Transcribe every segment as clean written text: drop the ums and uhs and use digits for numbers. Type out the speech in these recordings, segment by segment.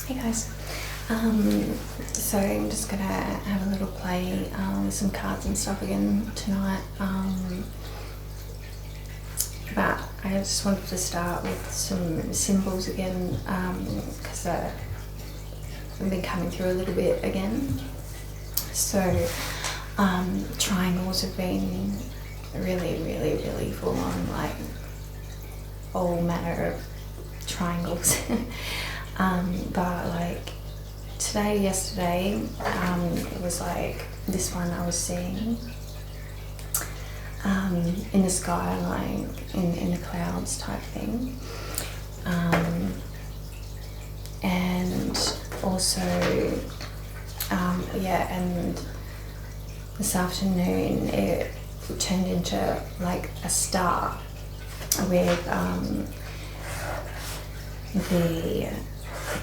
Hey guys, so I'm just gonna have a little play with some cards and stuff again tonight, but I just wanted to start with some symbols again because I've been coming through a little bit again. So triangles have been really full on, like all manner of triangles. But like today, yesterday, it was like this one I was seeing in the sky, like in the clouds type thing, and also and this afternoon it turned into like a star with the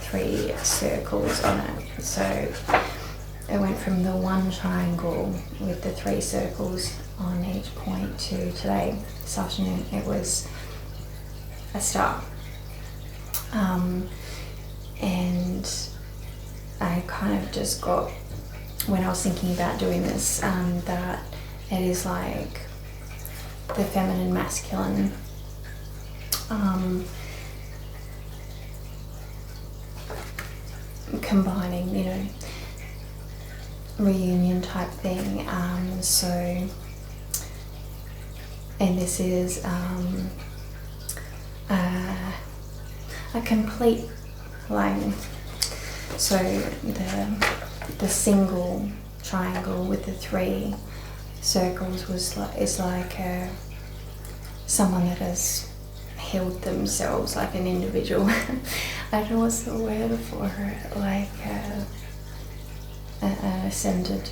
3 circles on it. So it went from the one triangle with the 3 circles on each point to today, this afternoon, it was a star. And I kind of just got, when I was thinking about doing this, that it is like the feminine, masculine, combining, you know, reunion type thing. So, and this is a complete line. So the single triangle with the 3 circles is like someone that has healed themselves, like an individual. I don't know what's the word for it, like ascended,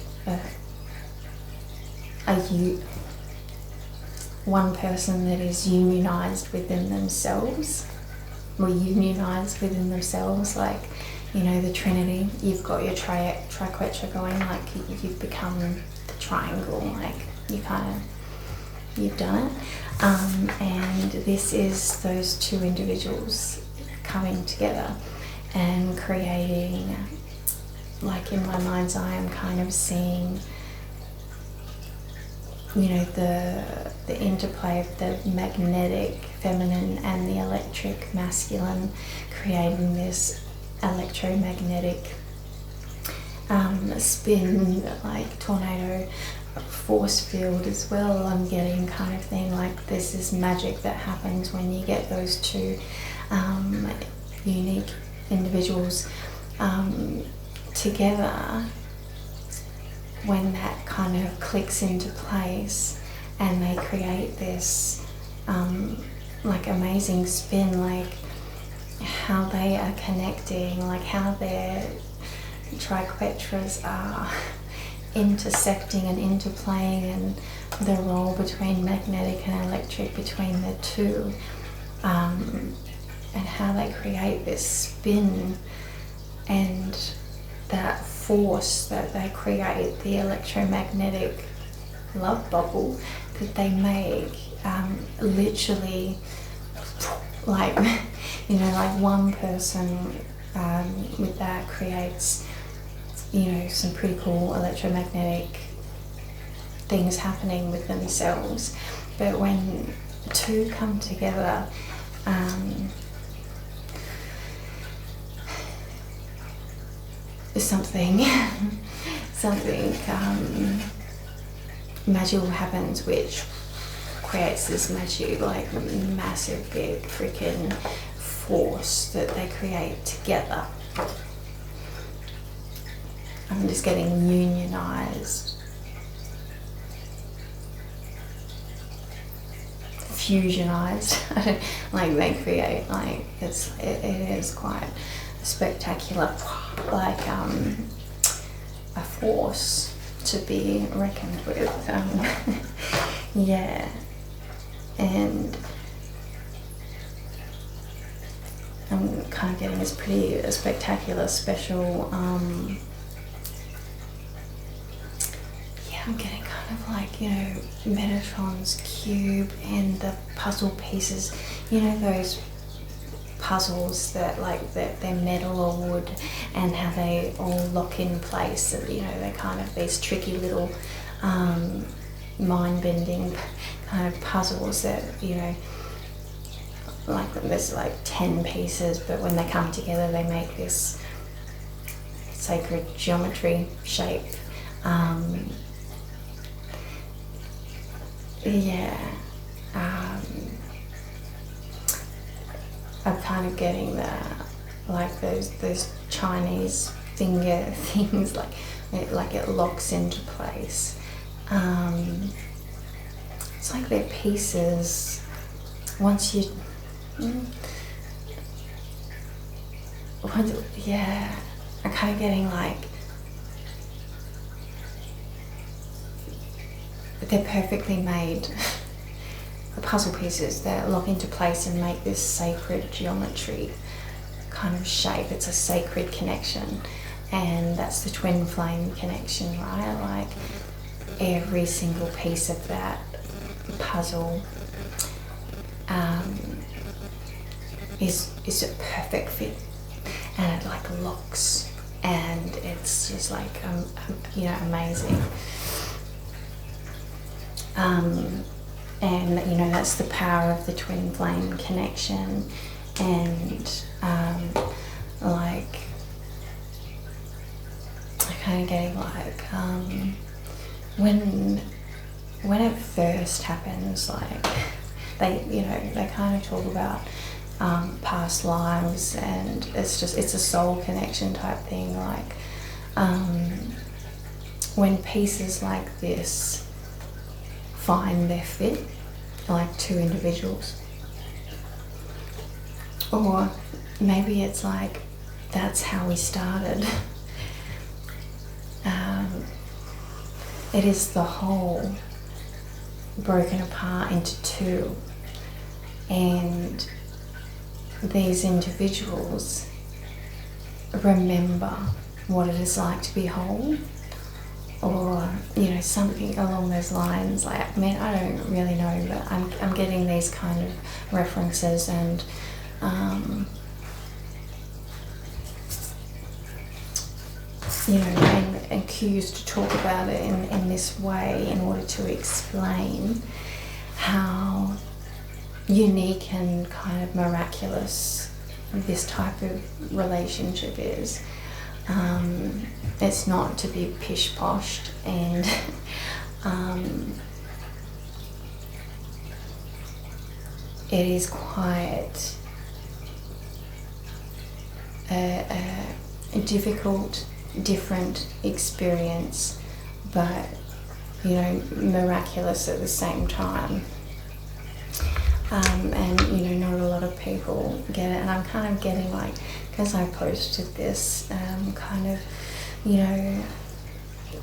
one person that is unionized within themselves, or unionized within themselves, like, you know, the Trinity. You've got your triquetra going, like you've become the triangle, like you've done it. And this is those 2 individuals coming together and creating, like in my mind's eye, I'm kind of seeing, you know, the interplay of the magnetic feminine and the electric masculine, creating this electromagnetic spin, like tornado force field as well. I'm getting kind of thing like this is magic that happens when you get those 2 unique individuals together, when that kind of clicks into place and they create this like amazing spin, like how they are connecting, like how their triquetras are intersecting and interplaying, and the role between magnetic and electric between the 2, and how they create this spin and that force that they create, the electromagnetic love bubble that they make, literally, like, you know, like one person with that creates, you know, some pretty cool electromagnetic things happening with themselves. But when 2 come together, something magical happens, which creates this magic, like massive big freaking force that they create together. I'm just getting unionized, fusionized. Like they create, like it is quite spectacular, like a force to be reckoned with. Yeah, and I'm kind of getting this pretty spectacular, special. I'm getting kind of like, you know, Metatron's cube and the puzzle pieces, you know, those puzzles that like they're metal or wood, and how they all lock in place. And, you know, they're kind of these tricky little mind-bending kind of puzzles that, you know, like there's like 10 pieces, but when they come together they make this sacred geometry shape. I'm kind of getting the, like those Chinese finger things, like it locks into place. It's like they're pieces. Once you, I'm kind of getting like they're perfectly made puzzle pieces that lock into place and make this sacred geometry kind of shape. It's a sacred connection, and that's the twin flame connection, right? Like every single piece of that puzzle is a perfect fit, and it like locks, and it's just like you know, amazing. And you know, that's the power of the twin flame connection. And like I kind of getting like when it first happens, like they kind of talk about past lives, and it's a soul connection type thing. Like when pieces like this find their fit, like two individuals, or maybe it's like that's how we started. It is the whole broken apart into two, and these individuals remember what it is like to be whole, or you know, something along those lines. Like, I mean, I don't really know, but I'm getting these kind of references, and you know, and cues to talk about it in this way in order to explain how unique and kind of miraculous this type of relationship is. It's not to be pish-poshed, and it is quite a difficult, different experience, but you know, miraculous at the same time. And you know, not a lot of people get it, and I'm kind of getting like, because I posted this kind of, you know,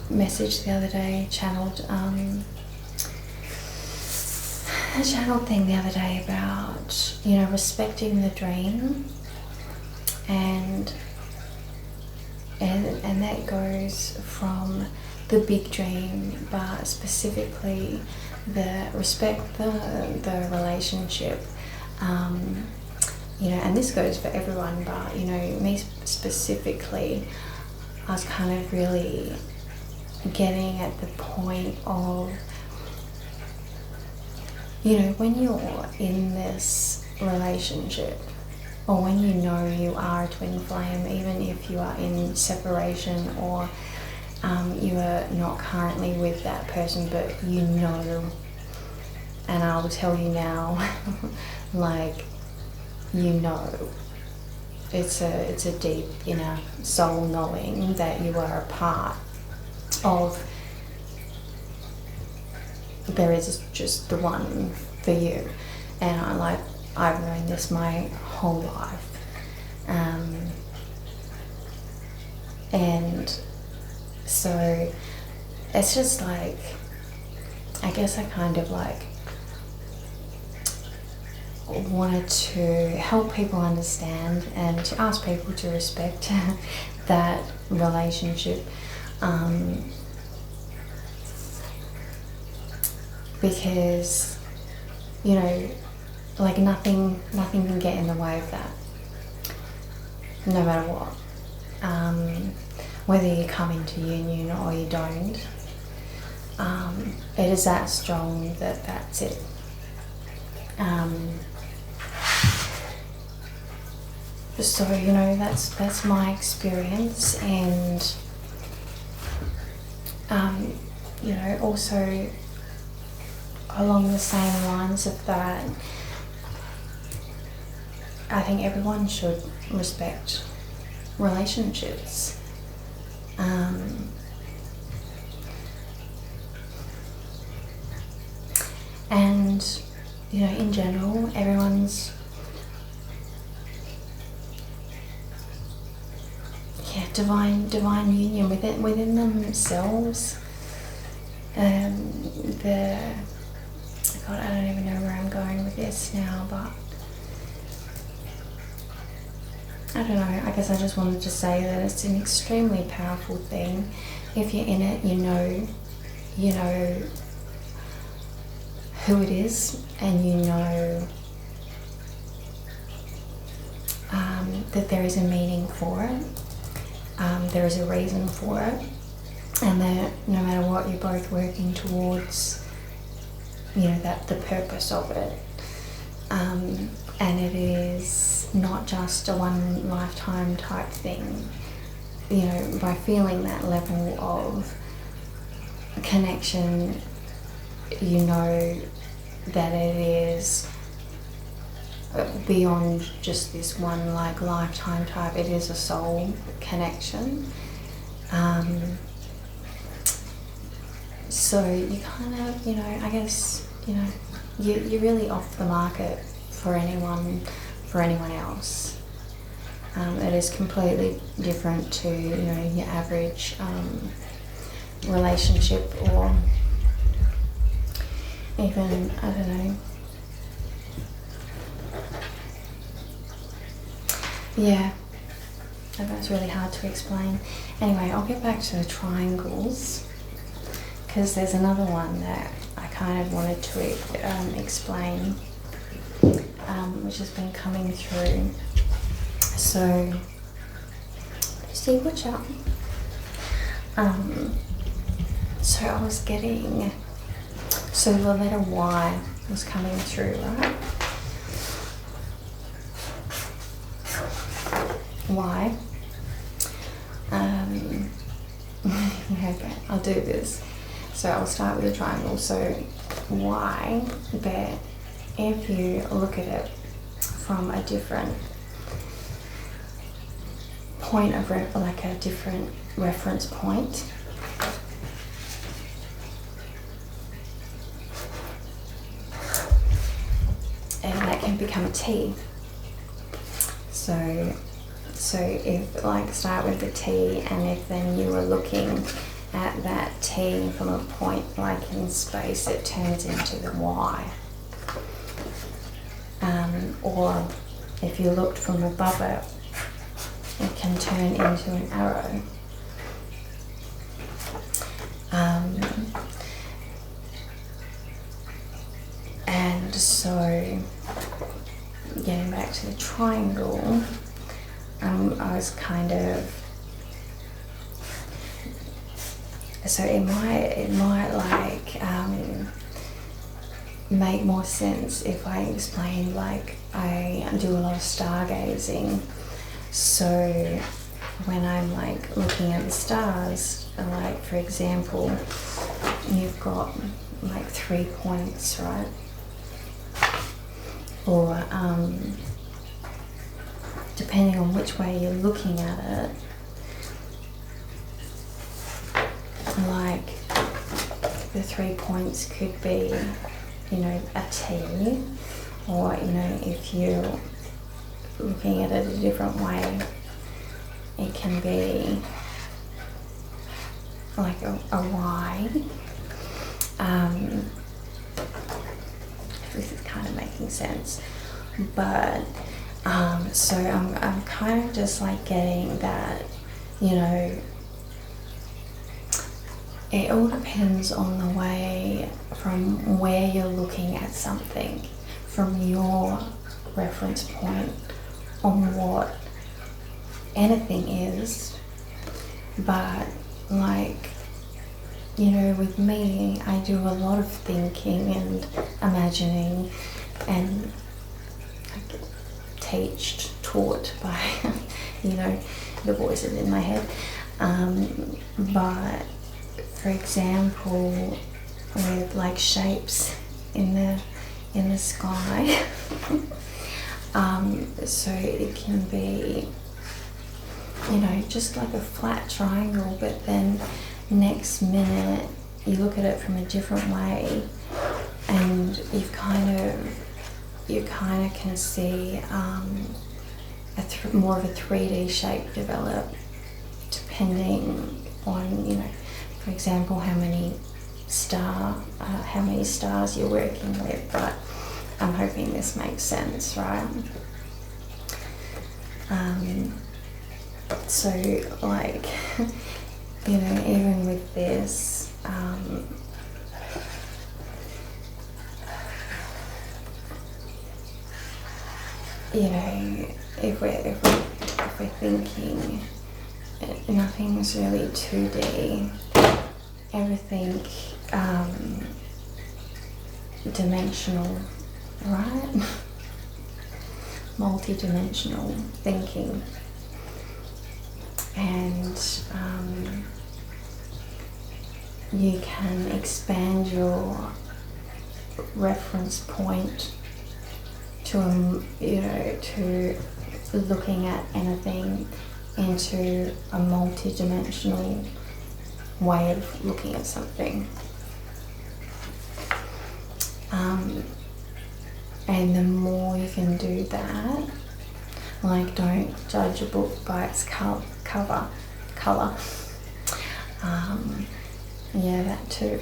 message the other day, channeled thing the other day about, you know, respecting the dream, and that goes from the big dream, but specifically the respect the relationship, you know, and this goes for everyone, but you know, me specifically, I was kind of really getting at the point of, you know, when you're in this relationship, or when you know you are a twin flame, even if you are in separation, or you are not currently with that person, but you know, and I will tell you now, like, you know, it's a deep inner soul knowing that you are a part of, there is just the one for you. And I've known this my whole life, and so it's just like, I guess I kind of like wanted to help people understand and to ask people to respect that relationship, because, you know, like nothing can get in the way of that. no matter what. Whether you come into union or you don't, it is that strong that that's it. So, you know, that's my experience, and you know, also along the same lines of that, I think everyone should respect relationships. And, you know, in general, everyone's divine union within themselves. God, I don't even know where I'm going with this now, but I don't know, I guess I just wanted to say that it's an extremely powerful thing. If you're in it, you know who it is, and you know that there is a meaning for it, there is a reason for it, and that no matter what, you're both working towards, you know, that the purpose of it. And it is not just a one lifetime type thing. You know, by feeling that level of connection, you know that it is beyond just this one like lifetime type. It is a soul connection. So you kind of, you know, I guess, you know, you're really off the market for anyone else. It is completely different to, you know, your average relationship, or even, I don't know. Yeah, that's really hard to explain. Anyway, I'll get back to the triangles, because there's another one that I kind of wanted to explain, which has been coming through. So, see, watch out. So I was getting, so the letter Y was coming through, right? Y. Okay, I'll do this. So I'll start with a triangle. So Y, but if you look at it from a different point of like a different reference point, and that can become a T. So if, like, start with the T, and if then you were looking at that T from a point like in space, it turns into the Y. Or if you looked from above it, it can turn into an arrow. And so, getting back to the triangle, I was kind of, so it might like make more sense if I explain, like, I do a lot of stargazing. So when I'm like looking at the stars, like for example, you've got like 3 points, right? Or depending on which way you're looking at it, like the 3 points could be, you know, a T, or, you know, if you're looking at it a different way, it can be like a Y. This is kind of making sense, but so I'm kind of just like getting that, you know, it all depends on the way, from where you're looking at something, from your reference point, on what anything is. But like, you know, with me, I do a lot of thinking and imagining and taught by, you know, the voices in my head. But for example, with like shapes in the sky, so it can be, you know, just like a flat triangle, but then next minute you look at it from a different way, and you kind of can see more of a 3D shape develop, depending on, you know, for example, how many stars you're working with. But I'm hoping this makes sense, right? So like, you know, even with this, you know, if we're thinking nothing's really 2D, everything dimensional, right? Multi-dimensional thinking. And you can expand your reference point to you know, to looking at anything into a multi-dimensional way of looking at something. And the more you can do that, like, don't judge a book by its colour. Yeah, that too.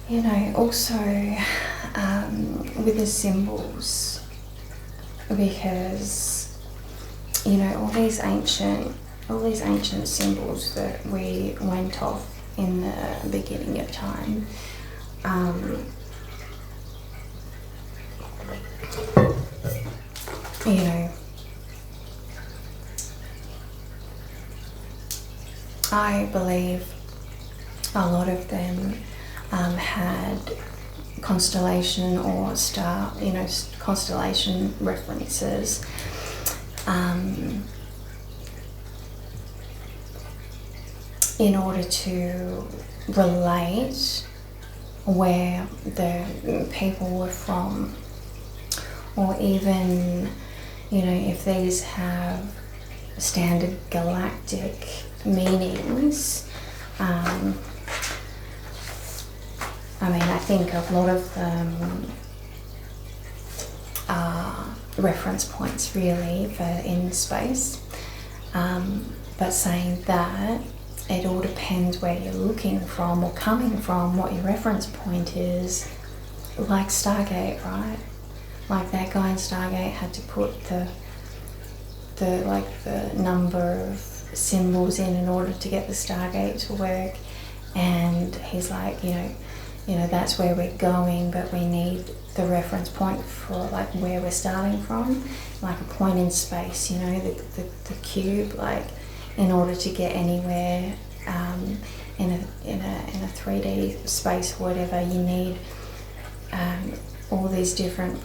You know, also with the symbols, because, you know, all these ancient symbols that we went off in the beginning of time, you know, I believe a lot of them had constellation or star, you know, constellation references. In order to relate where the people were from, or even, you know, if these have standard galactic meanings. I mean, I think a lot of them are reference points really for in space, but saying that it all depends where you're looking from or coming from, what your reference point is. Like Stargate, right? Like that guy in Stargate had to put the number of symbols in order to get the Stargate to work, and he's like, you know, that's where we're going, but we need the reference point for like where we're starting from, like a point in space, you know, the cube, like, in order to get anywhere in a 3D space or whatever, you need all these different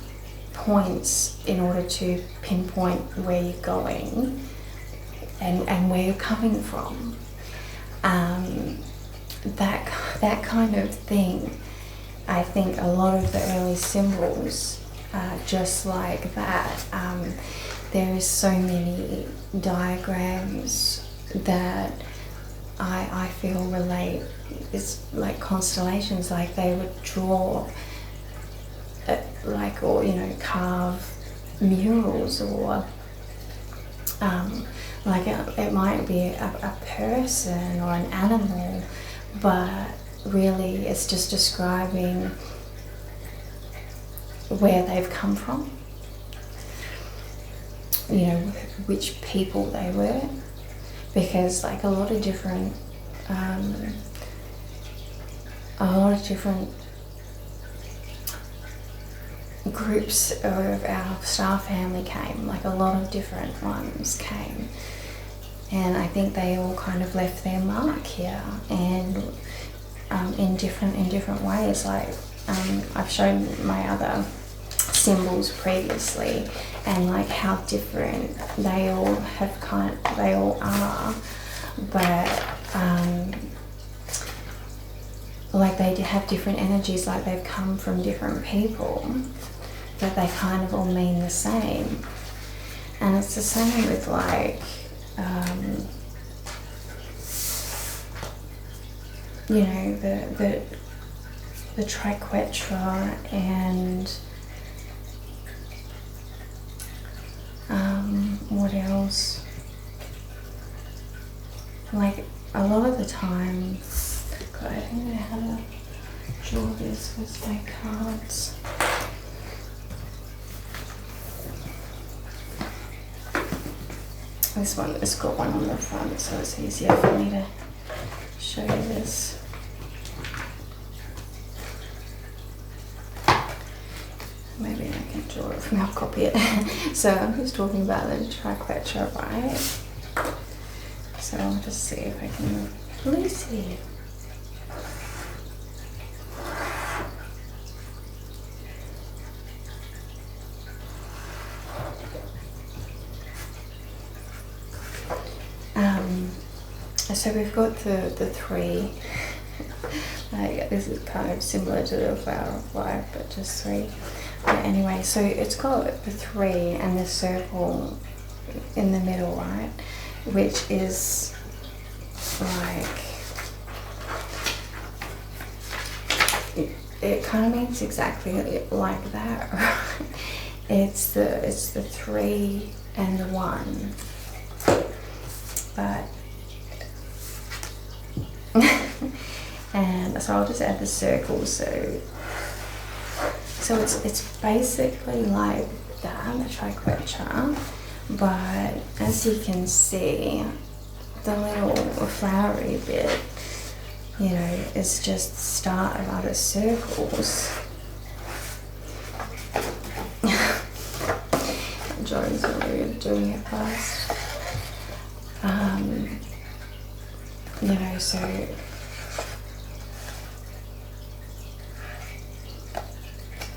points in order to pinpoint where you're going and where you're coming from. That kind of thing. I think a lot of the early symbols are just like that. There is so many diagrams that I feel relate. It's like constellations, like they would draw like, or, you know, carve murals, or like it might be a person or an animal, but really it's just describing where they've come from, you know, which people they were, because like a lot of different groups of our star family came, like a lot of different ones came, and I think they all kind of left their mark here, and in different ways. Like I've shown my other symbols previously, and like how different they all are, but like they have different energies, like they've come from different people, but they kind of all mean the same. And it's the same with like you know, the triquetra, and what else? Like a lot of the time, God, I don't know how to draw this with my cards. This one has got one on the front, so it's easier for me to show you this. Maybe I can draw it from, I'll copy it. So I'm just talking about the triquetra, right? So I'll just see if I can Lucy. So we've got the three. Like this is kind of similar to the flower of life, but just three. But anyway, so it's got the three and the circle in the middle, right? Which is like, it kind of means exactly like that, right? It's the three and the one, but and so I'll just add the circle. So it's basically like that, the triquetra, but as you can see, the little flowery bit, you know, is just the start of other circles. John's really doing it fast. You know, so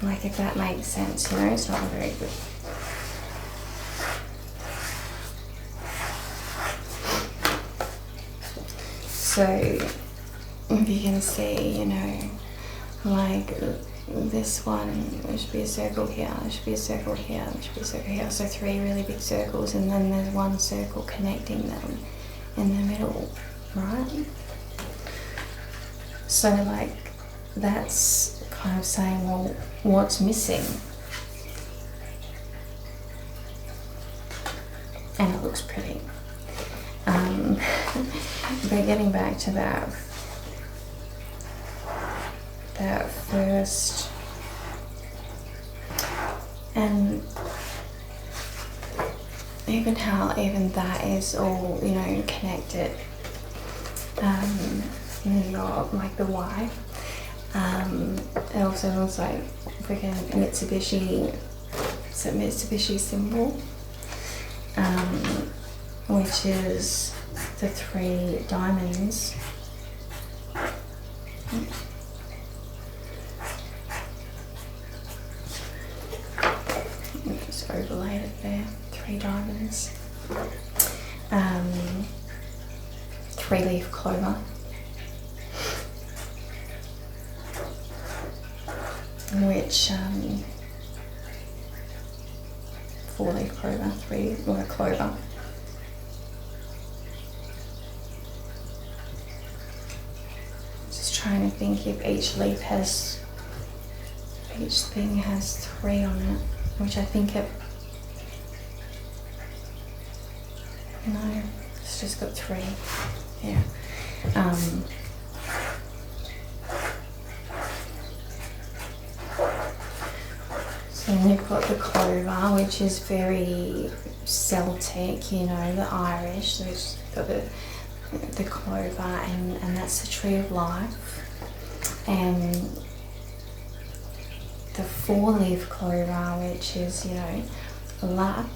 like, if that makes sense, you know, it's not very good. So if you can see, you know, like this one, there should be a circle here, there should be a circle here, there should be a circle here. So three really big circles, and then there's one circle connecting them in the middle, right? So like, that's kind of saying, well, what's missing? And it looks pretty. But getting back to that first, and even how even that is all, you know, connected. You've got like the whY. It also looks like freaking Mitsubishi symbol, which is the three diamonds. Just overlaid it there, three diamonds. Three-leaf clover, which four-leaf clover, or a clover. Just trying to think if each thing has three on it, which I think it, no, it's just got three. Yeah. So then you've got the clover, which is very Celtic, you know, the Irish. So it's got the clover, and that's the tree of life. And the 4-leaf clover, which is, you know, luck,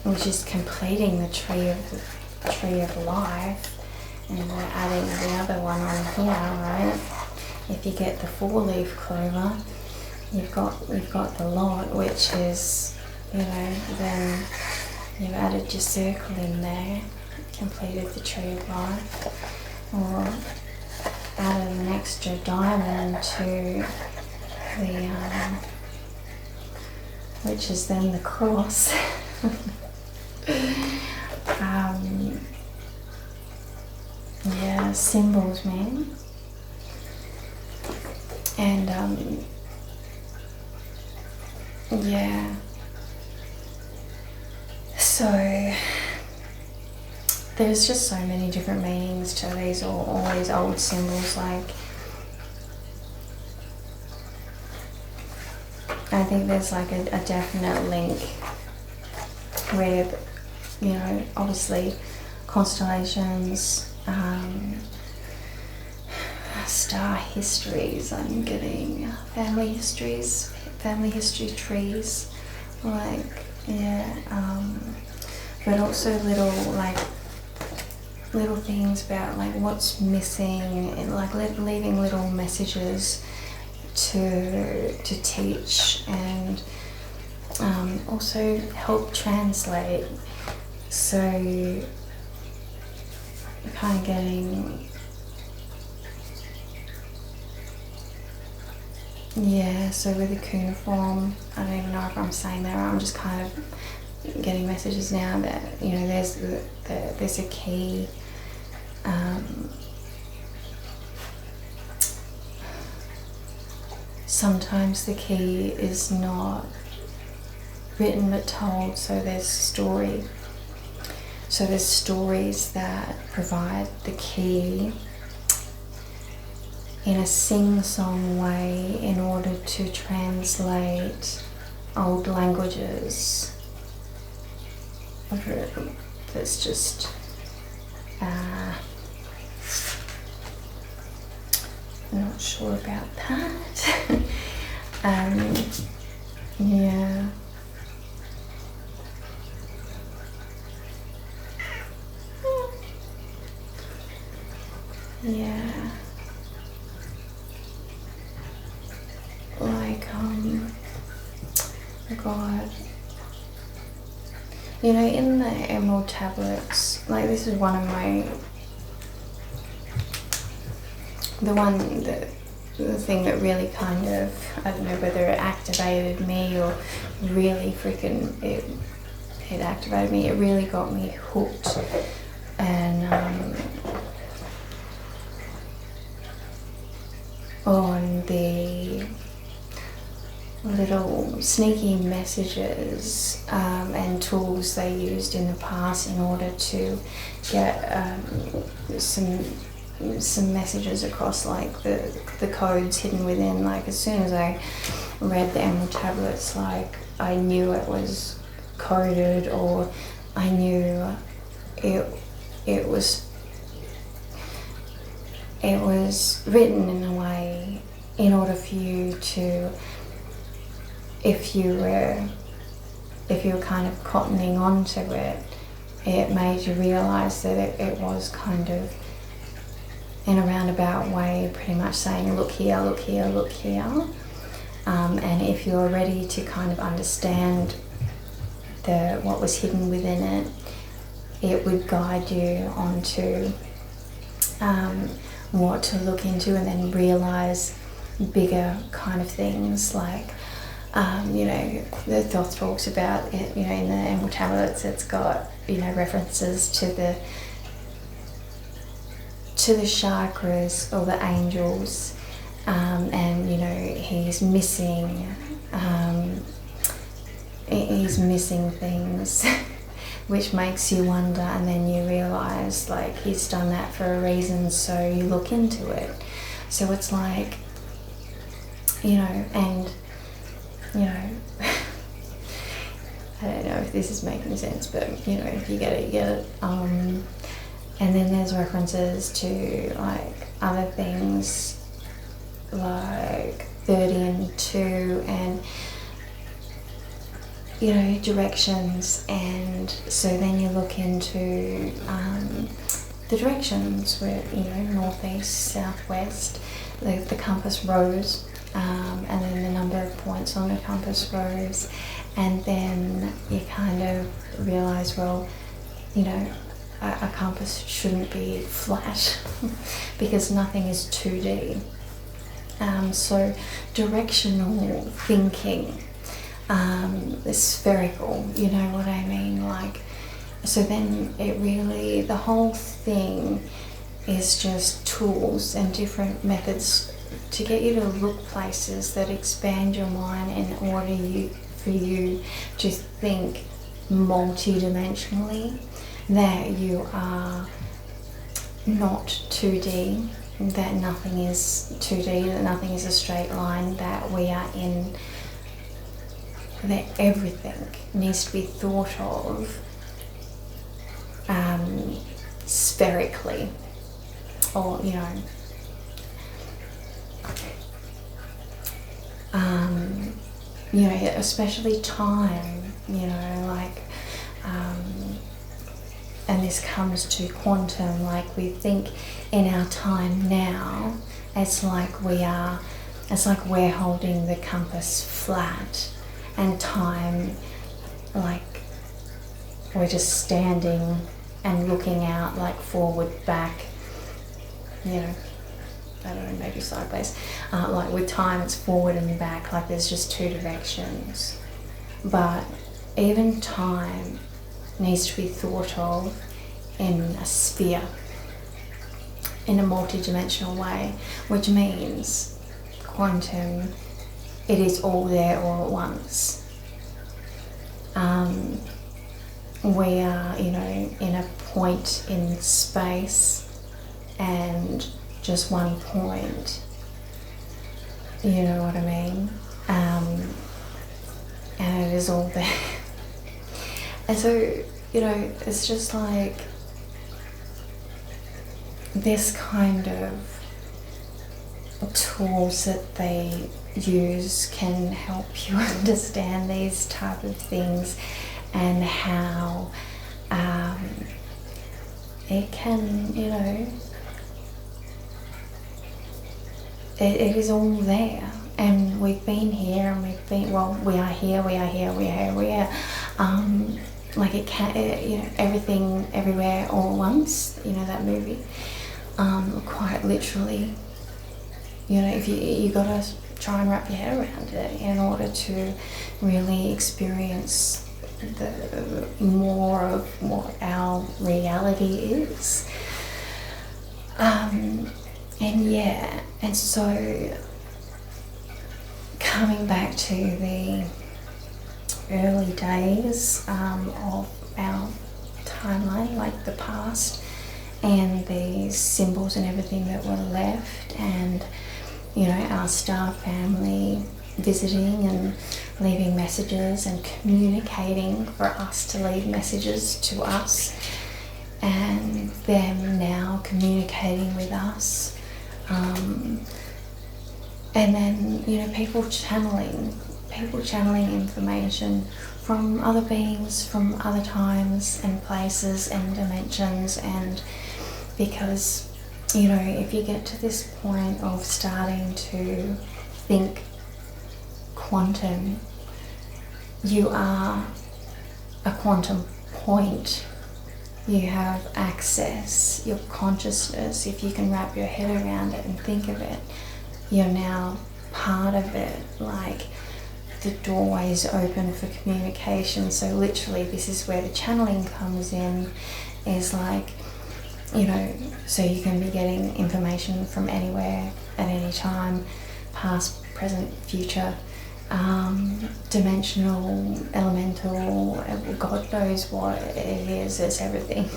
which is completing the tree of life. And we're adding the other one on here, right? If you get the 4-leaf clover, you've got the lot, which is, you know, then you've added your circle in there, completed the tree of life, or added an extra diamond to the, which is then the cross. Yeah, symbols, man. And yeah, so there's just so many different meanings to these, all these old symbols. Like, I think there's like a definite link with, you know, obviously constellations, star histories, I'm getting family histories, family history trees, like, yeah, but also little things about like what's missing, and like leaving little messages to teach, and also help translate. So kind of getting, yeah, so with the cuneiform, I don't even know if I'm saying that right, I'm just kind of getting messages now that, you know, there's a key, sometimes the key is not written but told, so there's story. So there's stories that provide the key in a sing-song way in order to translate old languages. That's just I'm not sure about that. Yeah. Yeah. Like, oh God. You know, in the emerald tablets, like this is one of my, the thing that really kind of, I don't know whether it activated me or really freaking, it activated me, it really got me hooked. And on the little sneaky messages and tools they used in the past in order to get some messages across, like the codes hidden within. Like as soon as I read the emerald tablets, like I knew it was coded, or I knew it was written in a way in order for you to, if you were kind of cottoning onto it, it made you realise that it was kind of in a roundabout way pretty much saying, look here, look here, look here. And if you're ready to kind of understand what was hidden within it, it would guide you onto what to look into, and then realise bigger kind of things. Like, you know, the Thoth talks about it, you know, in the emerald tablets, it's got, you know, references to the chakras or the angels, and you know, he's missing things which makes you wonder, and then you realise like he's done that for a reason, so you look into it. So it's like, you know, and you know, I don't know if this is making sense, but you know, if you get it, you get it. And then there's references to like other things like 30 and 2, and you know, directions. And so then you look into the directions where, you know, northeast, southwest, the compass rose, and then the number of points on the compass rose, and then you kind of realize, well, you know, a compass shouldn't be flat because nothing is 2D. So directional thinking is spherical, you know what I mean? Like, so then it really, the whole thing is just tools and different methods to get you to look places that expand your mind in order for you to think multi-dimensionally, that you are not 2D, that nothing is 2D, that nothing is a straight line, that we are in, that everything needs to be thought of spherically, or, you know, you know, especially time, you know, like, and this comes to quantum, like we think in our time now, it's like we're holding the compass flat, and time, like we're just standing and looking out, like forward, back, you know, I don't know, maybe sideways. Like with time, it's forward and back, like there's just two directions. But even time needs to be thought of in a sphere, in a multi-dimensional way, which means quantum, it is all there all at once. We are, you know, in a point in space and just one point, you know what I mean? And it is all there. And so, you know, it's just like this kind of tools that they use can help you understand these type of things, and how it can, you know, it is all there, and we've been here, and we've been, well, we are here, we are here, we are here, we are. Like it can, you know, everything, everywhere, all at once. You know that movie. Quite literally. You know, if you gotta try and wrap your head around it in order to really experience the more of what our reality is. And yeah, and so coming back to the early days of our timeline, like the past, and the symbols and everything that were left, and, you know, our star family visiting and leaving messages and communicating for us to leave messages to us, and them now communicating with us, and then, you know, people channeling information from other beings, from other times and places and dimensions. And because, you know, if you get to this point of starting to think quantum, you are a quantum point. You have access, your consciousness, if you can wrap your head around it and think of it, you're now part of it. Like, the doorway is open for communication. So literally, this is where the channeling comes in, is like, you know, so you can be getting information from anywhere at any time, past, present, future, dimensional, elemental, God knows what it is, it's everything.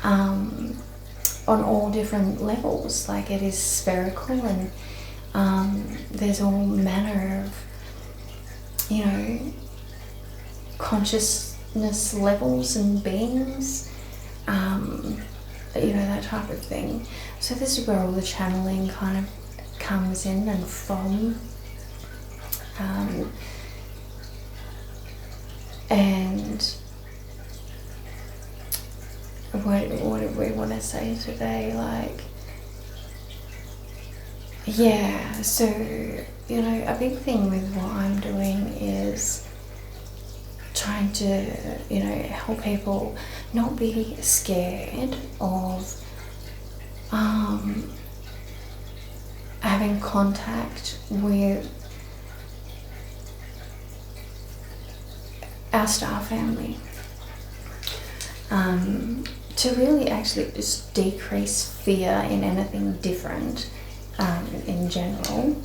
On all different levels, like it is spherical, and there's all manner of, you know, consciousness levels and beings, you know, that type of thing. So this is where all the channeling kind of comes in and from. And what do we want to say today? Like, yeah, so, you know, a big thing with what I'm doing is trying to, you know, help people not be scared of having contact with our star family. To really actually just decrease fear in anything different in general.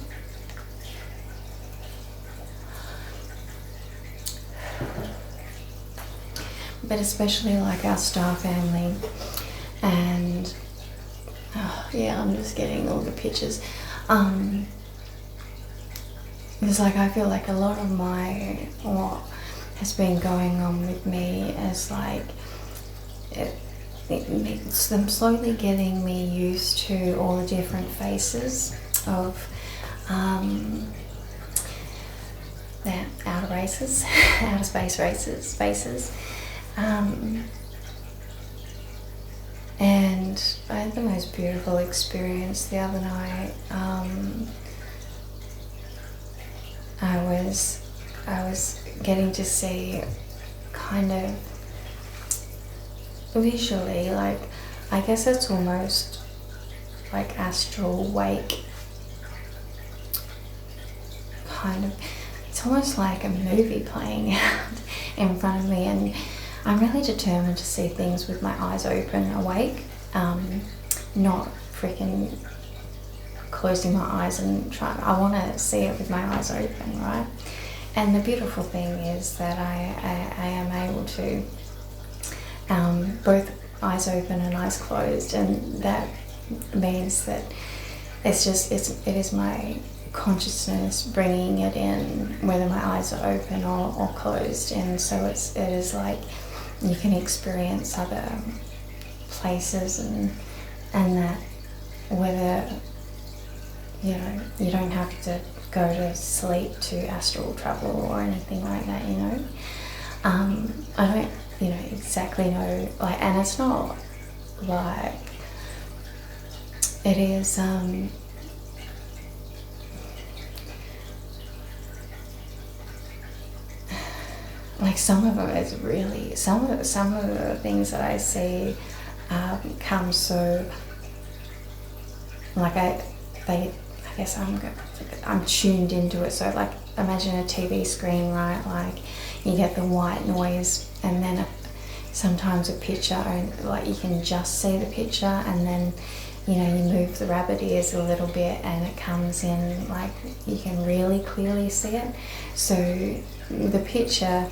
But especially like our star family, and yeah, I'm just getting all the pictures. It's like I feel like a lot of what has been going on with me is like it's them slowly getting me used to all the different faces of the outer races, outer space spaces. And I had the most beautiful experience the other night. I was getting to see kind of visually, like, I guess it's almost like astral wake, kind of. It's almost like a movie playing out in front of me, and I'm really determined to see things with my eyes open, awake, not freaking closing my eyes and trying. I want to see it with my eyes open, right? And the beautiful thing is that I am able to both eyes open and eyes closed, and that means that it is my consciousness bringing it in, whether my eyes are open or closed. And so it is like you can experience other places, and that whether, you know, you don't have to go to sleep to astral travel or anything like that, you know. I don't, you know, exactly know, like, and it's not like it is like some of it is really, some of the things that I see come so, like I guess I'm tuned into it. So like imagine a TV screen, right? Like you get the white noise, and then sometimes a picture, like you can just see the picture, and then, you know, you move the rabbit ears a little bit and it comes in, like you can really clearly see it. So the picture,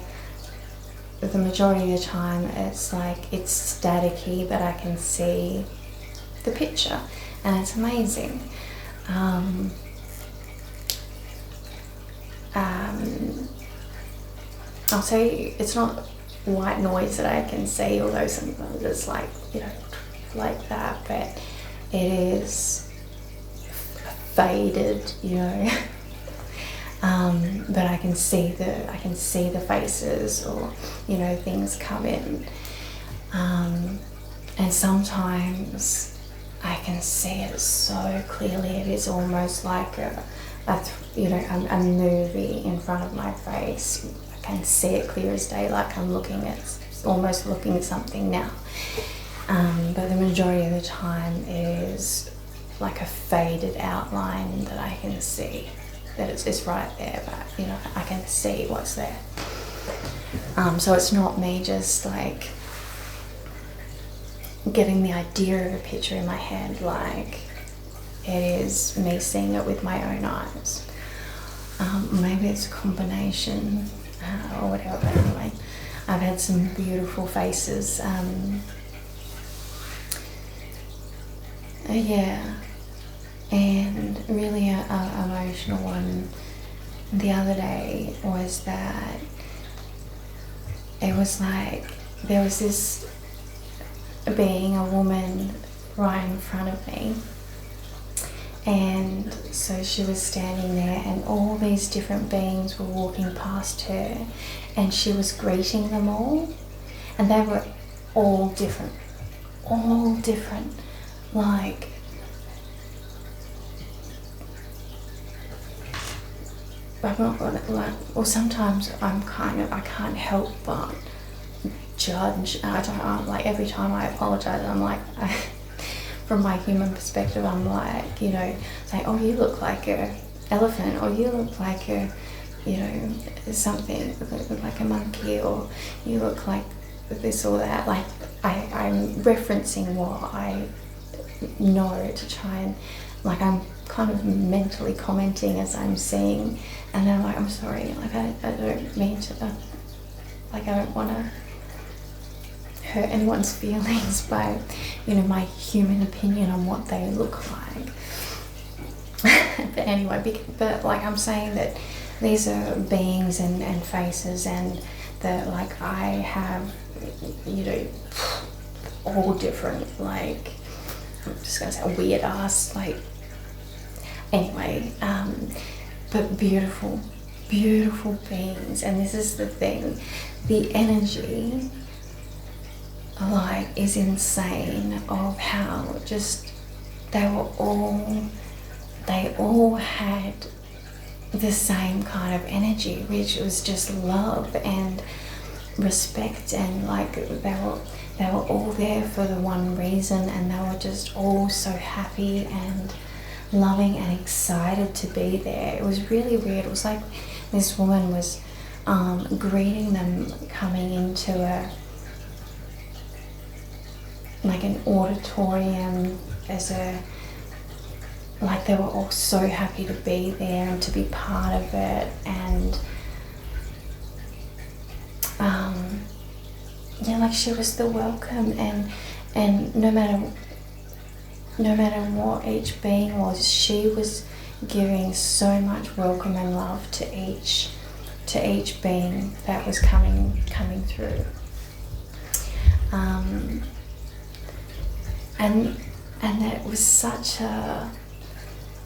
the majority of the time it's like it's staticky, but I can see the picture, and it's amazing. I'll say it's not white noise that I can see, although sometimes it's like, you know, like that, but it is faded, you know. But I can see the faces, or, you know, things come in, and sometimes I can see it so clearly. It is almost like a movie in front of my face. I can see it clear as day, like I'm almost looking at something now. But the majority of the time is like a faded outline that I can see. That it's right there, but, you know, I can see what's there. So it's not me just like getting the idea of a picture in my head, like it is me seeing it with my own eyes. Maybe it's a combination or whatever, but anyway, I've had some beautiful faces. Yeah. And really an emotional one the other day was that it was like there was this being, a woman right in front of me, And so she was standing there, and all these different beings were walking past her, and she was greeting them all, and they were all different, like I'm not gonna, like, or sometimes I can't help but judge. Like every time I apologize, I'm like, from my human perspective, I'm like, you know, saying, oh, you look like a elephant, or you look like a, you know, something, like a monkey, or you look like this or that. Like I'm referencing what I know to try and, like, I'm kind of mentally commenting as I'm seeing, and then I'm like, I'm sorry, like I don't mean to, like I don't want to hurt anyone's feelings by, you know, my human opinion on what they look like. But anyway, but like I'm saying that these are beings and faces, and that like I have, you know, all different, like, I'm just gonna say weird ass, like, anyway, but beautiful beings. And this is the thing, the energy, like, is insane, of how just they all had the same kind of energy, which was just love and respect, and like they were all there for the one reason, and they were just all so happy and loving and excited to be there. It was really weird. It was like this woman was greeting them coming into an auditorium, like they were all so happy to be there and to be part of it, and yeah, like she was the welcome, and no matter what each being was, she was giving so much welcome and love to each being that was coming through. And it was such a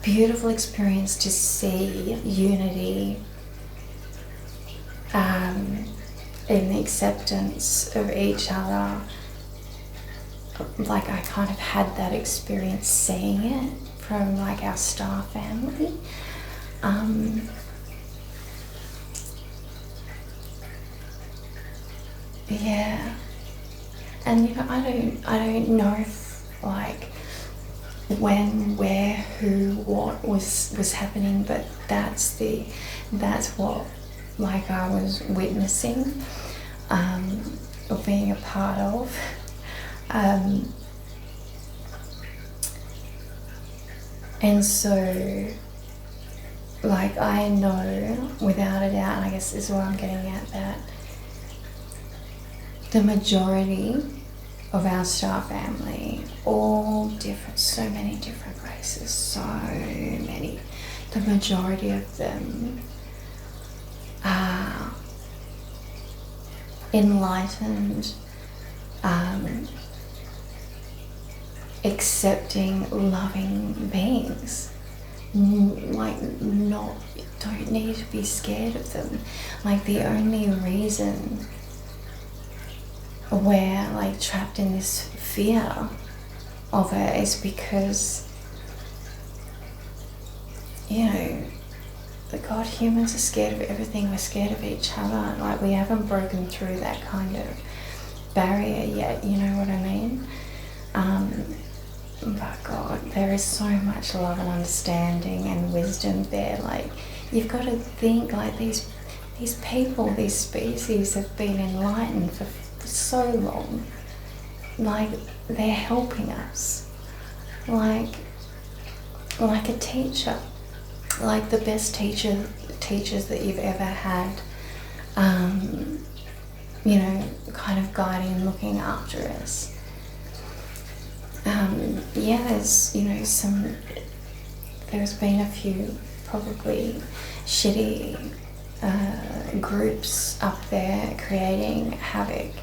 beautiful experience to see unity in the acceptance of each other. Like I kind of had that experience seeing it from like our star family. Yeah, and you know, I don't know if like when, where, who, what was happening, but that's what like I was witnessing, or being a part of. And so like I know without a doubt, and I guess this is what I'm getting at, that the majority of our star family, all different, so many different races, so many, the majority of them are enlightened, accepting, loving beings. Like don't need to be scared of them. Like the only reason we're like trapped in this fear of it is because, you know, God, humans are scared of everything. We're scared of each other. Like we haven't broken through that kind of barrier yet, you know what I mean? But God, there is so much love and understanding and wisdom there. Like you've got to think, like these people, these species have been enlightened for so long. Like they're helping us, like a teacher, like the best teachers that you've ever had, you know, kind of guiding and looking after us. Yeah, there's, you know, there's been a few probably shitty groups up there creating havoc.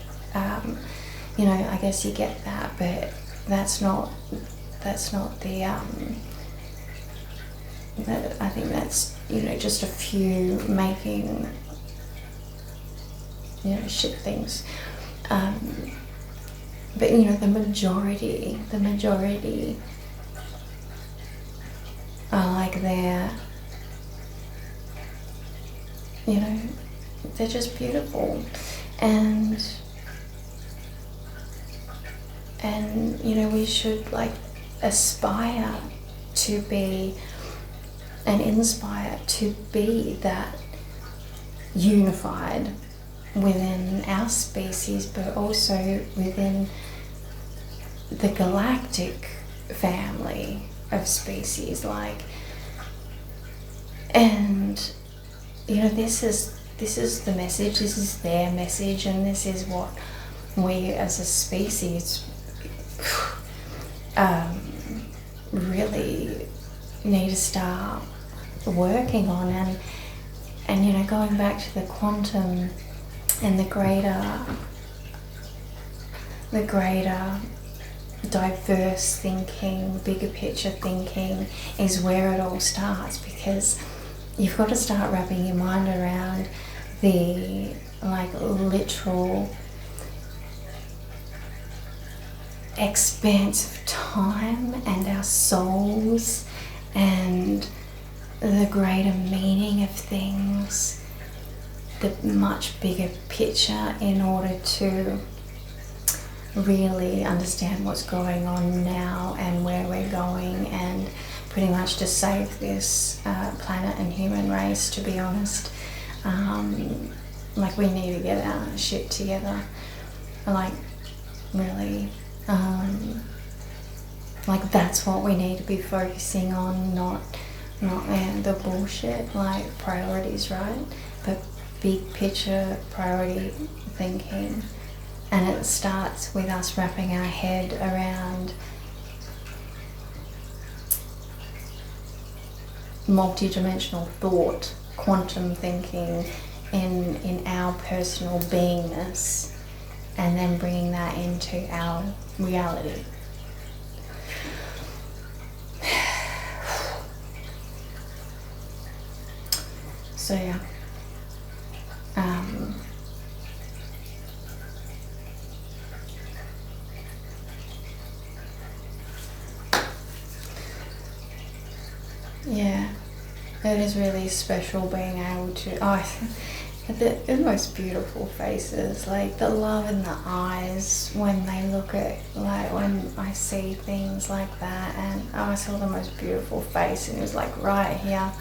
You know, I guess you get that, but that's not the I think that's, you know, just a few making, you know, shit things. But you know, the majority are like they're, you know, they're just beautiful. And you know, we should like aspire to be and inspire to be that unified within our species, but also within the galactic family of species. Like, and you know, this is the message, this is their message, and this is what we as a species really need to start working on. And you know, going back to the quantum and the greater diverse thinking, bigger picture thinking is where it all starts, because you've got to start wrapping your mind around the like literal expanse of time and our souls and the greater meaning of things, the much bigger picture, in order to really understand what's going on now and where we're going, and pretty much to save this planet and human race, to be honest. Like, we need to get our shit together, like, really. Like, that's what we need to be focusing on, not the bullshit, like priorities, right? But big picture priority thinking. And it starts with us wrapping our head around multidimensional thought, quantum thinking in our personal beingness, and then bringing that into our reality. So yeah, yeah, it is really special being able to, the most beautiful faces, like the love in the eyes when they look at, like when I see things like that, and I saw the most beautiful face, and it was like right here.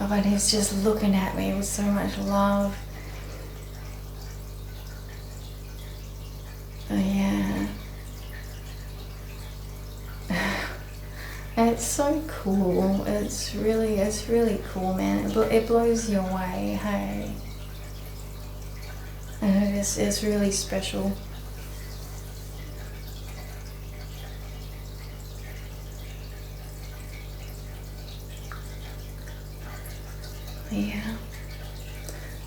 But he's just looking at me with so much love. Yeah. It's so cool. It's really cool, man. It blows you away, hey. And it's really special.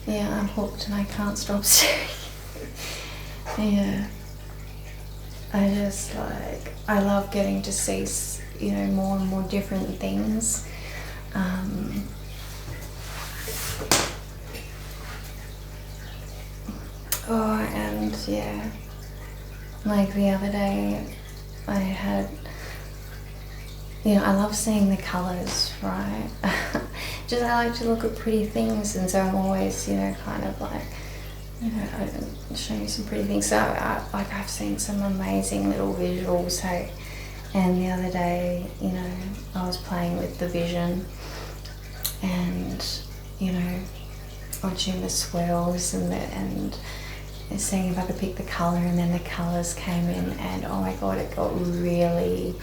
Yeah, I'm hooked and I can't stop staring. Yeah. I love getting to see, you know, more and more different things. And yeah, like the other day I had, you know, I love seeing the colours, right? I like to look at pretty things, and so I'm always, you know, kind of like, you know, I'll show you some pretty things. So I've seen some amazing little visuals, hey. And the other day, you know, I was playing with the vision and, you know, watching the swirls and seeing if I could pick the colour, and then the colours came in, and oh my god, it got really,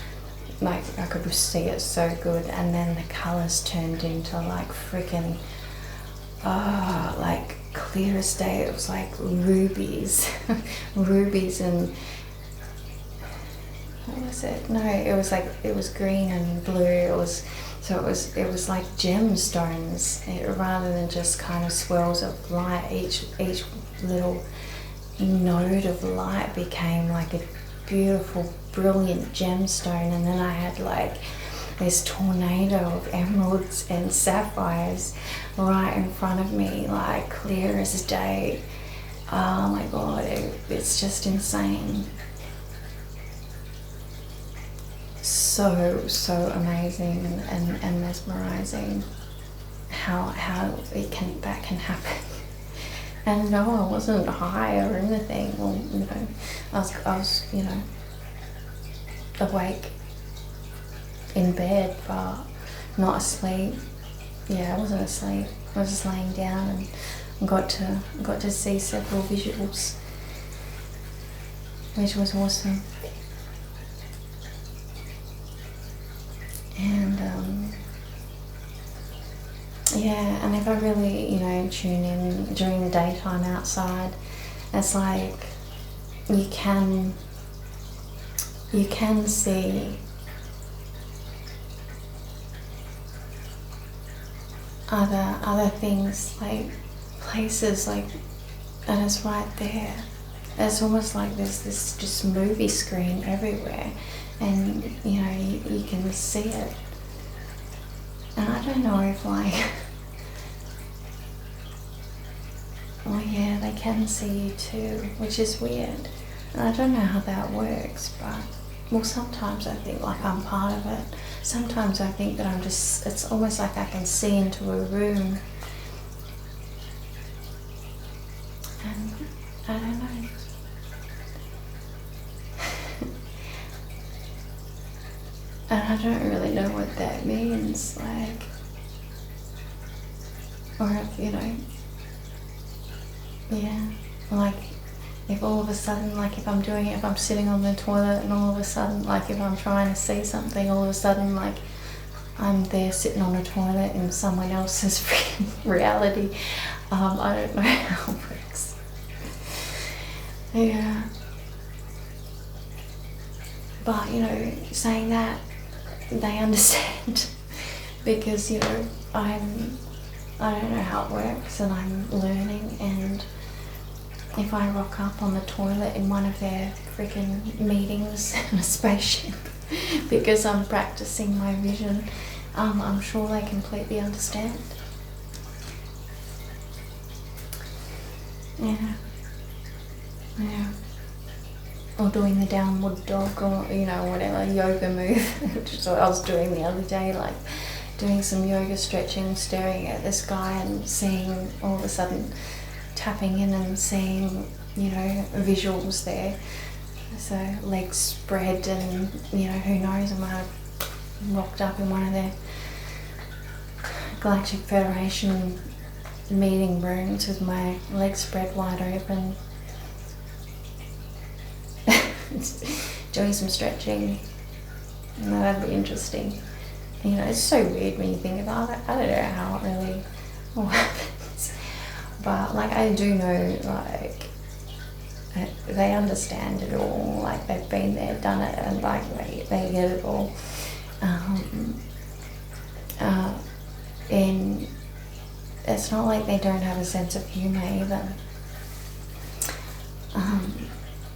like, I could see it so good, and then the colours turned into like freaking, like clear as day. It was like rubies, rubies, and what was it? No, it was green and blue. It was like gemstones, rather than just kind of swirls of light. Each little node of light became like a beautiful, brilliant gemstone, and then I had like this tornado of emeralds and sapphires right in front of me, like clear as day. Oh my god, it's just insane. So amazing and mesmerizing how that can happen. And no, I wasn't high or anything. Well, you know, I was you know, awake in bed, but not asleep. Yeah, I wasn't asleep. I was just laying down and got to see several visuals, which was awesome. And yeah, and if I really, you know, tune in during the daytime outside, it's like you can see other things, like places, like, and it's right there. It's almost like there's this just movie screen everywhere, and you know, you can see it. And I don't know if like, oh yeah, they can see you too, which is weird. And I don't know how that works, but, well, sometimes I think like I'm part of it. Sometimes I think that it's almost like I can see into a room. And I don't know. And I don't really know what that means, like, or if, you know, yeah, like, if all of a sudden, like, if I'm doing it, if I'm sitting on the toilet and all of a sudden, like, if I'm trying to see something, all of a sudden, like, I'm there sitting on a toilet in someone else's reality. I don't know how it works. Yeah. But, you know, saying that, they understand because, you know, I don't know how it works, and I'm learning. And if I rock up on the toilet in one of their freaking meetings in a spaceship because I'm practicing my vision, I'm sure they completely understand. Yeah. Or doing the downward dog, or, you know, whatever yoga move, which is what I was doing the other day, like doing some yoga stretching, staring at this guy and seeing, all of a sudden tapping in and seeing, you know, visuals there. So legs spread, and, you know, who knows, I might have rocked up in one of their Galactic Federation meeting rooms with my legs spread wide open, doing some stretching. And that'd be interesting. You know, it's so weird when you think about it. I don't know how it really all happens, but like, I do know, like, they understand it all. Like, they've been there, done it, and like they get it all. And it's not like they don't have a sense of humour either.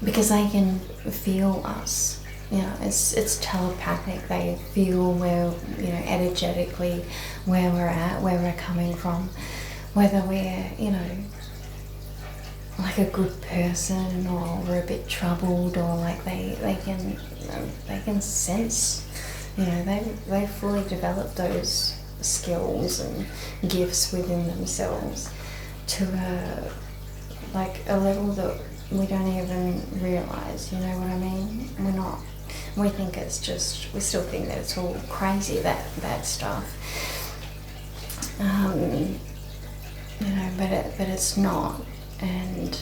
Because they can feel us, you know, it's telepathic. They feel where, you know, energetically where we're at, where we're coming from, whether we're, you know, like a good person or we're a bit troubled, or like they can sense, you know, they fully develop those skills and gifts within themselves to a level that we don't even realise, you know what I mean? We think it's just, we still think that it's all crazy, that stuff. You know, but it's not. And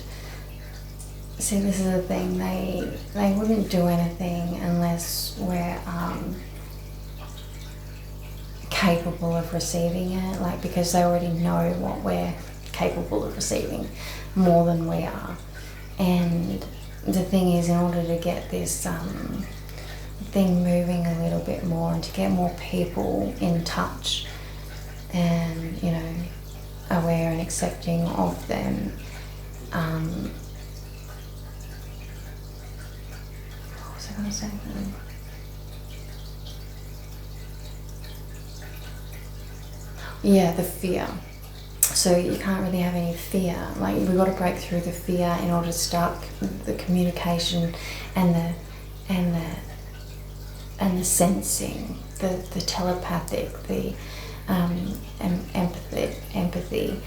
see, this is the thing, they wouldn't do anything unless we're capable of receiving it, like, because they already know what we're capable of receiving more than we are. And the thing is, in order to get this thing moving a little bit more, and to get more people in touch and, you know, aware and accepting of them, second. Yeah, the fear. So you can't really have any fear. Like, we've got to break through the fear in order to start the communication and the sensing, the telepathic, the empathy,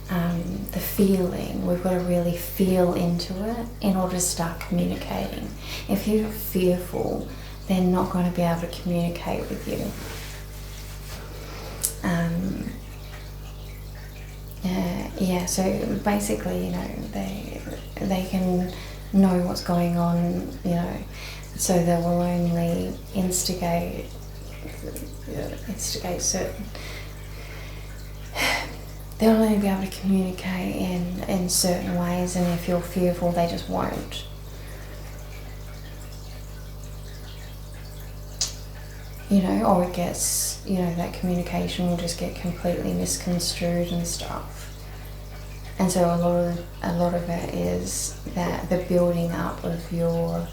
the feeling. We've got to really feel into it in order to start communicating. If you're fearful, they're not going to be able to communicate with you. Yeah, so basically, they can know what's going on, so they will only instigate certain. They'll only be able to communicate in certain ways, and if you're fearful, they just won't. Or it gets, that communication will just get completely misconstrued and stuff. And so a lot of it is that the building up of your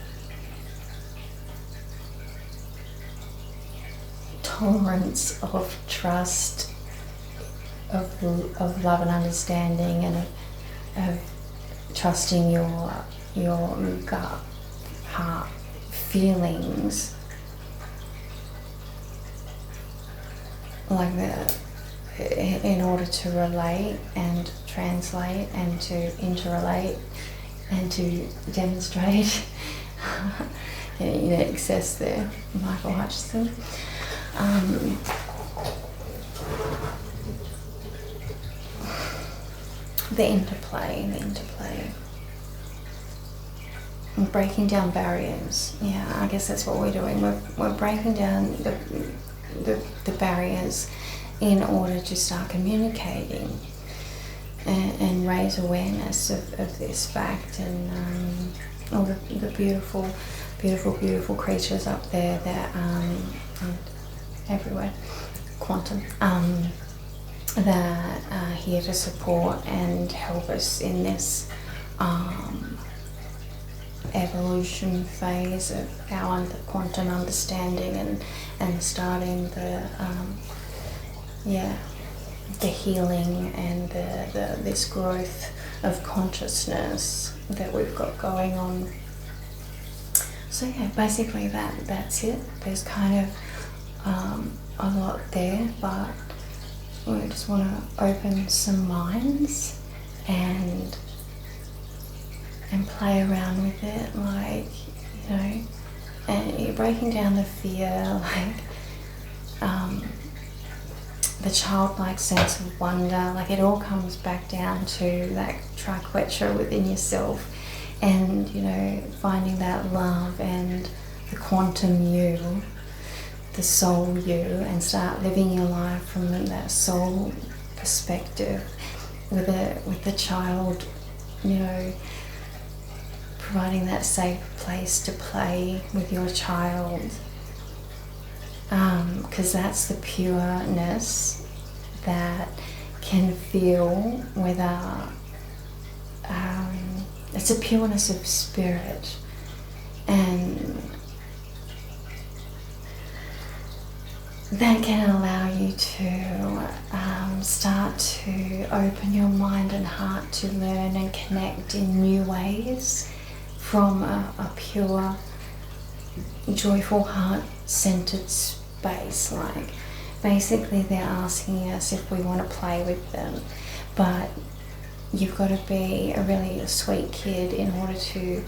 tolerance of trust, of love and understanding, and of trusting your gut, heart, feelings. Like that, in order to relate and translate and to interrelate and to demonstrate. Excess there, Michael Hutchison. The interplay. Breaking down barriers. Yeah, I guess that's what we're doing. We're breaking down the barriers in order to start communicating and raise awareness of this fact, and all the beautiful creatures up there that everywhere, quantum, that are here to support and help us in this evolution phase of our quantum understanding and starting the healing and this growth of consciousness that we've got going on. So yeah, basically that's it. There's kind of a lot there, but we just want to open some minds and play around with it, and you're breaking down the fear, the childlike sense of wonder. It all comes back down to that triquetra within yourself, and finding that love and the quantum you, the soul you, and start living your life from that soul perspective with the child, providing that safe place to play with your child, because that's the pureness that can feel without, it's a pureness of spirit, and that can allow you to start to open your mind and heart to learn and connect in new ways from a pure, joyful, heart-centered space. Basically they're asking us if we want to play with them, but you've got to be a really sweet kid in order to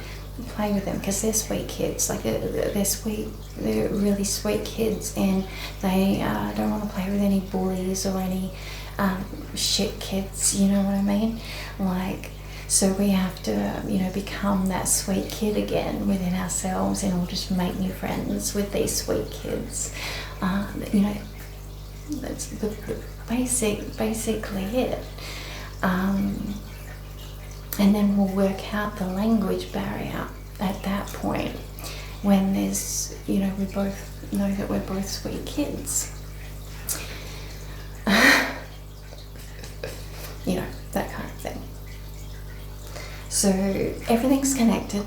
play with them, because they're sweet kids. They're really sweet kids, and they don't want to play with any bullies or any shit kids, you know what I mean? So we have to, become that sweet kid again within ourselves in order to make new friends with these sweet kids. That's basically it. And then we'll work out the language barrier at that point, when there's, we both know that we're both sweet kids. That kind of thing. So everything's connected.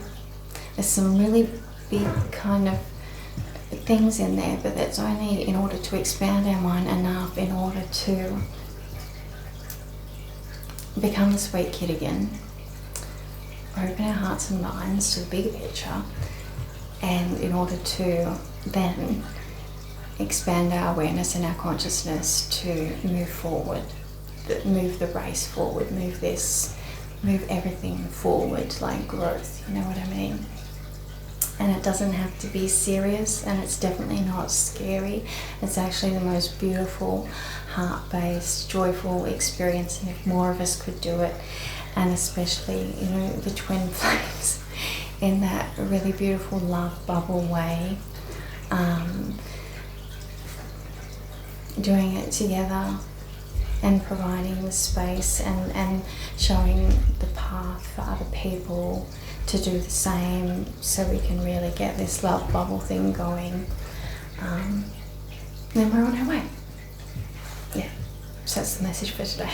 There's some really big kind of things in there, but that's only in order to expand our mind enough in order to become a sweet kid again, open our hearts and minds to the bigger picture, and in order to then expand our awareness and our consciousness to move forward, move the race forward, move everything forward, like growth, you know what I mean? And it doesn't have to be serious, and it's definitely not scary. It's actually the most beautiful, heart-based, joyful experience, and if more of us could do it, and especially, you know, the twin flames in that really beautiful love bubble way, doing it together and providing the space and showing the path for other people to do the same, so we can really get this love bubble thing going. Then we're on our way. Yeah, so that's the message for today.